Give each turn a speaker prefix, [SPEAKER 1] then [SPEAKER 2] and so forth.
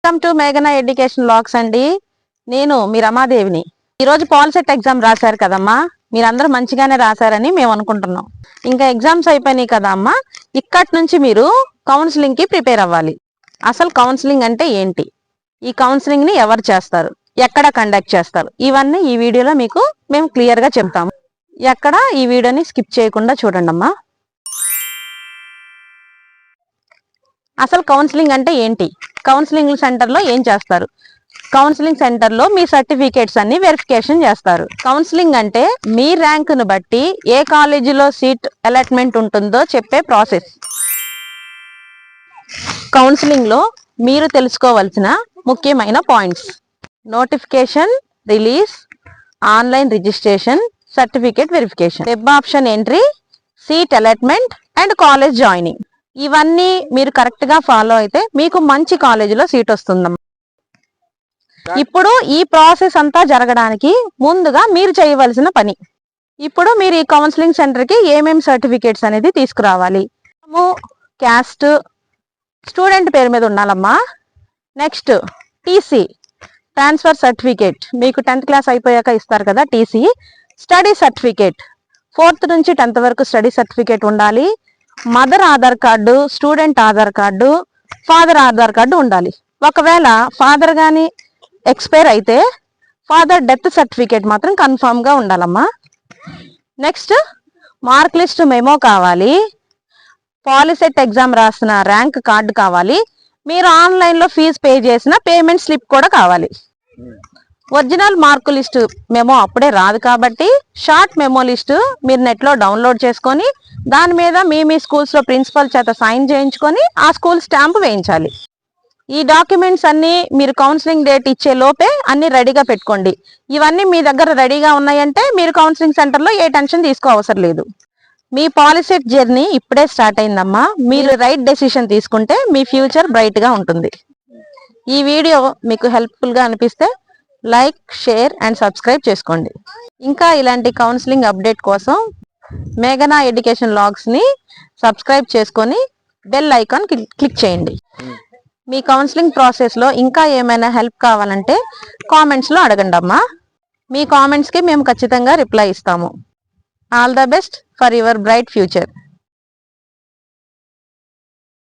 [SPEAKER 1] Welcome to మేఘనా education blogs అండి. నేను మీ రమాదేవిని. ఈరోజు పాలిసెట్ ఎగ్జామ్ రాశారు కదమ్మా, మీరందరూ మంచిగానే రాశారని మేము అనుకుంటున్నాం. ఇంకా ఎగ్జామ్స్ అయిపోయినాయి కదా అమ్మా, ఇక్కడి నుంచి మీరు కౌన్సిలింగ్ కి ప్రిపేర్ అవ్వాలి. అసలు కౌన్సిలింగ్ అంటే ఏంటి, ఈ కౌన్సిలింగ్ ని ఎవరు చేస్తారు, ఎక్కడ కండక్ట్ చేస్తారు, ఇవన్నీ ఈ వీడియోలో మీకు మేము క్లియర్ గా చెప్తాము. ఎక్కడ ఈ వీడియోని స్కిప్ చేయకుండా చూడండి అమ్మా. అసలు కౌన్సిలింగ్ అంటే ఏంటి, కౌన్సిలింగ్ సెంటర్ లో ఏం చేస్తారు, కౌన్సిలింగ్ సెంటర్ లో మీ సర్టిఫికేట్స్ అన్ని వెరిఫికేషన్ చేస్తారు. కౌన్సిలింగ్ అంటే మీ ర్యాంకును బట్టి ఏ కాలేజీలో సీట్ అలాట్మెంట్ ఉంటుందో చెప్పే ప్రాసెస్. కౌన్సిలింగ్ లో మీరు తెలుసుకోవాల్సిన ముఖ్యమైన points: notification release, online registration, certificate verification, web option entry, seat allotment and college joining. ఇవన్నీ మీరు కరెక్ట్ గా ఫాలో అయితే మీకు మంచి కాలేజీలో సీట్ వస్తుందమ్మా. ఇప్పుడు ఈ ప్రాసెస్ అంతా జరగడానికి ముందుగా మీరు చేయవలసిన పని, ఇప్పుడు మీరు ఈ కౌన్సిలింగ్ సెంటర్ కి ఏమేమి సర్టిఫికేట్స్ అనేది తీసుకురావాలి. క్యాస్ట్, స్టూడెంట్ పేరు మీద ఉండాలమ్మా. నెక్స్ట్ టీసీ, ట్రాన్స్ఫర్ సర్టిఫికేట్, మీకు 10th క్లాస్ అయిపోయాక ఇస్తారు కదా టీసీ. స్టడీ సర్టిఫికేట్, 4th నుంచి 10th వరకు స్టడీ సర్టిఫికేట్ ఉండాలి. Mother Aadhaar card, student Aadhaar card, father Aadhaar card ఉండాలి. ఒకవేళ ఫాదర్ గాని ఎక్స్పైర్ అయితే ఫాదర్ డెత్ సర్టిఫికేట్ మాత్రం కన్ఫామ్ గా ఉండాలమ్మా. నెక్స్ట్ మార్క్ లిస్ట్ మెమో కావాలి. పాలిసెట్ ఎగ్జామ్ రాసిన ర్యాంక్ కార్డు కావాలి. మీరు ఆన్లైన్ లో ఫీజు పే చేసిన పేమెంట్ స్లిప్ కూడా కావాలి. ఒరిజినల్ మార్క్ లిస్ట్ మెమో అప్పుడే రాదు కాబట్టి షార్ట్ మెమో లిస్ట్ మీరు నెట్ లో డౌన్లోడ్ చేసుకొని దాని మీద మీ స్కూల్స్ లో ప్రిన్సిపల్ చేత సైన్ చేయించుకొని ఆ స్కూల్ స్టాంప్ వేయించాలి. ఈ డాక్యుమెంట్స్ అన్ని మీరు కౌన్సిలింగ్ డేట్ ఇచ్చే లోపే అన్ని రెడీగా పెట్టుకోండి. ఇవన్నీ మీ దగ్గర రెడీగా ఉన్నాయంటే మీరు కౌన్సిలింగ్ సెంటర్ లో ఏ టెన్షన్ తీసుకో అవసరం లేదు. మీ పాలిసెట్ జర్నీ ఇప్పుడే స్టార్ట్ అయిందమ్మా. మీరు రైట్ డెసిషన్ తీసుకుంటే మీ ఫ్యూచర్ బ్రైట్ గా ఉంటుంది. ఈ వీడియో మీకు హెల్ప్ఫుల్ గా అనిపిస్తే లైక్, షేర్ అండ్ సబ్స్క్రైబ్ చేసుకోండి. ఇంకా ఇలాంటి కౌన్సిలింగ్ అప్డేట్ కోసం మేఘనా ఎడ్యుకేషన్ బ్లాగ్స్ ని సబ్స్క్రైబ్ చేసుకొని బెల్ ఐకాన్ క్లిక్ చేయండి. మీ కౌన్సిలింగ్ ప్రాసెస్ లో ఇంకా ఏమైనా హెల్ప్ కావాలంటే కామెంట్స్ లో అడగండి అమ్మా. మీ కామెంట్స్ కి మేము ఖచ్చితంగా రిప్లై ఇస్తాము. All the best for your bright future.